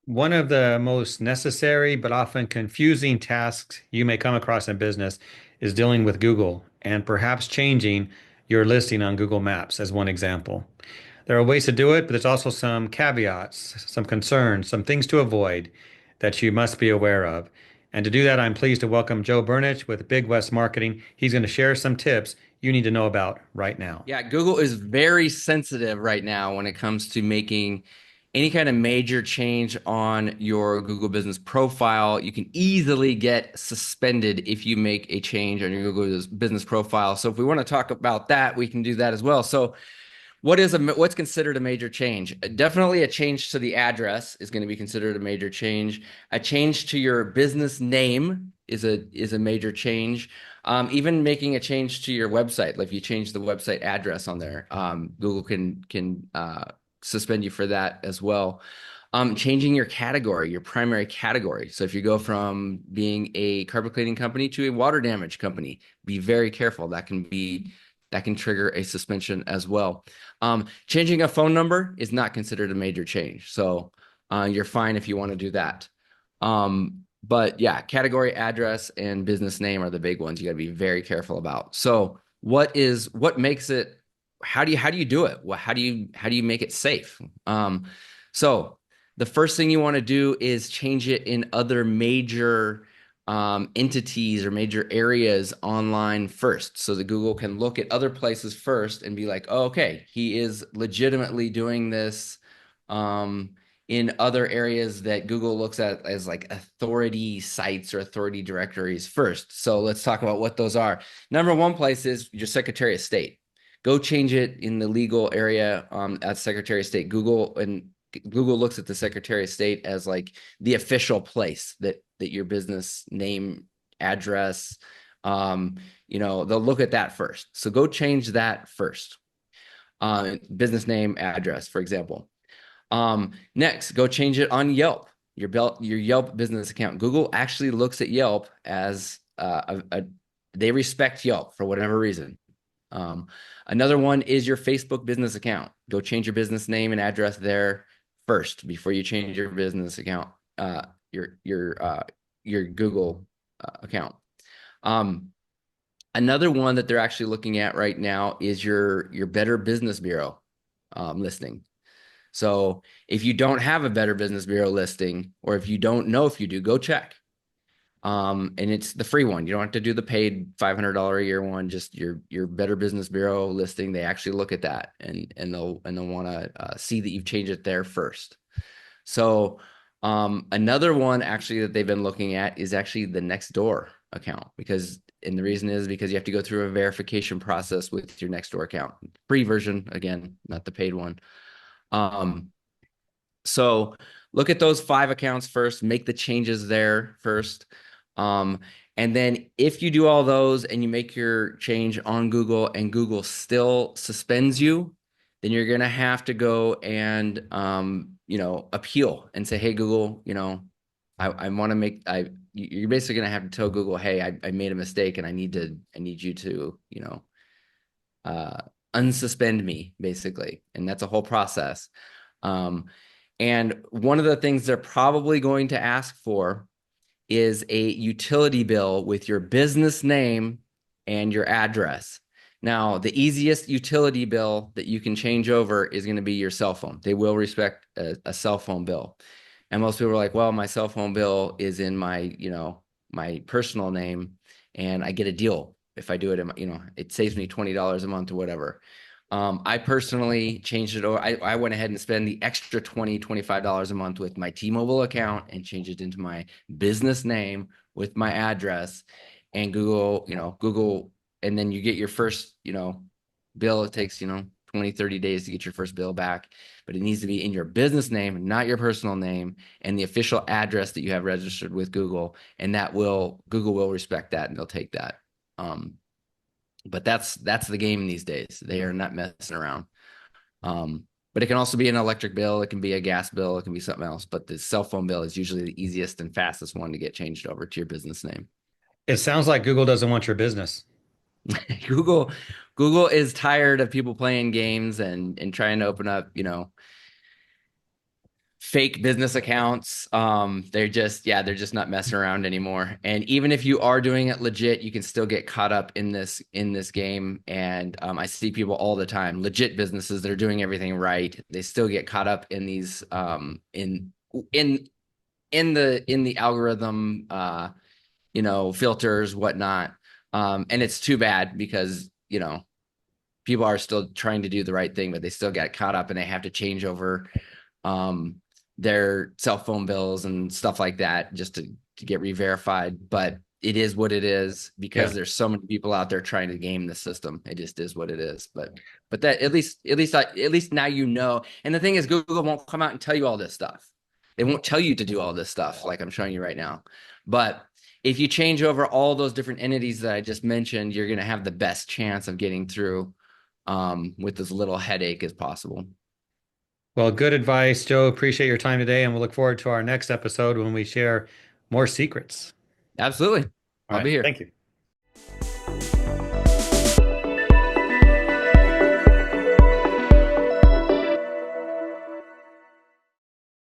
One of the most necessary but often confusing tasks you may come across in business is dealing with Google and perhaps changing your listing on Google Maps as one example. There are ways to do it, but there's also some caveats, some concerns, some things to avoid that you must be aware of. And to do that, I'm pleased to welcome Joe Burnich with Big West Marketing. He's going to share some tips you need to know about right now. Yeah, Google is very sensitive right now when it comes to making any kind of major change on your Google business profile. You can easily get suspended if you make a change on your Google business profile. So if we want to talk about that, we can do that as well. So what's considered a major change? Definitely a change to the address is going to be considered a major change. A change to your business name is a major change. Even making a change to your website, like if you change the website address on there, Google can suspend you for that as well. Changing your category, your primary category. So if you go from being a carpet cleaning company to a water damage company, be very careful. That can trigger a suspension as well. Changing a phone number is not considered a major change. So you're fine if you want to do that. But yeah, category, address, and business name are the big ones you got to be very careful about. So what makes it? How do you do it? How do you make it safe? So the first thing you want to do is change it in other major entities or major areas online first, so that Google can look at other places first and be like, oh, okay, he is legitimately doing this in other areas that Google looks at as like authority sites or authority directories first. So let's talk about what those are. Number one place is your Secretary of State. Go change it in the legal area at Secretary of State. Google looks at the Secretary of State as like the official place that your business name, address, they'll look at that first. So go change that first. Business name, address, for example. Next, go change it on Yelp. Your Yelp business account. Google actually looks at Yelp as they respect Yelp for whatever reason. Another one is your Facebook business account. Go change your business name and address there first before you change your business account, your Google account. Another one that they're actually looking at right now is your Better Business Bureau listing. So if you don't have a Better Business Bureau listing, or if you don't know if you do, go check. And it's the free one. You don't have to do the paid $500 a year one. Just your Better Business Bureau listing. They actually look at that and they'll want to see that you've changed it there first. So another one actually that they've been looking at is actually the Nextdoor account, and the reason is because you have to go through a verification process with your Nextdoor account. Free version, again, not the paid one. So look at those 5 accounts first, make the changes there first. And then if you do all those and you make your change on Google and Google still suspends you, then you're going to have to go and, appeal and say, hey, Google, I want to you're basically going to have to tell Google, hey, I made a mistake and I need you to, unsuspend me, basically. And that's a whole process. And one of the things they're probably going to ask for is a utility bill with your business name and your address. Now, the easiest utility bill that you can change over is going to be your cell phone. They will respect a cell phone bill. And most people are like, well, my cell phone bill is in my personal name and I get a deal if I do it it saves me $20 a month or whatever. I personally changed it over. I went ahead and spent the extra $25 a month with my T-Mobile account and changed it into my business name with my address, and Google, and then you get your first, bill. It takes, 20, 30 days to get your first bill back, but it needs to be in your business name, not your personal name, and the official address that you have registered with Google. And Google will respect that and they'll take that. But that's the game these days. They are not messing around. But it can also be an electric bill. It can be a gas bill. It can be something else. But the cell phone bill is usually the easiest and fastest one to get changed over to your business name. It sounds like Google doesn't want your business. Google Google is tired of people playing games and trying to open up, fake business accounts. They're just not messing around anymore. And even if you are doing it legit, you can still get caught up in this game. And I see people all the time, legit businesses that are doing everything right. They still get caught up in these in in the algorithm, filters, whatnot. And it's too bad because people are still trying to do the right thing, but they still get caught up and they have to change over um, their cell phone bills and stuff like that just to get re-verified. But it is what it is because Yeah. there's so many people out there trying to game the system. It just is what it is. But that at least now you know. And the thing is, Google won't come out and tell you all this stuff. They won't tell you to do all this stuff like I'm showing you right now. But if you change over all those different entities that I just mentioned, you're going to have the best chance of getting through with as little headache as possible. Well, good advice, Joe. Appreciate your time today, and we'll look forward to our next episode when we share more secrets. Absolutely. All I'll right. be here. Thank you.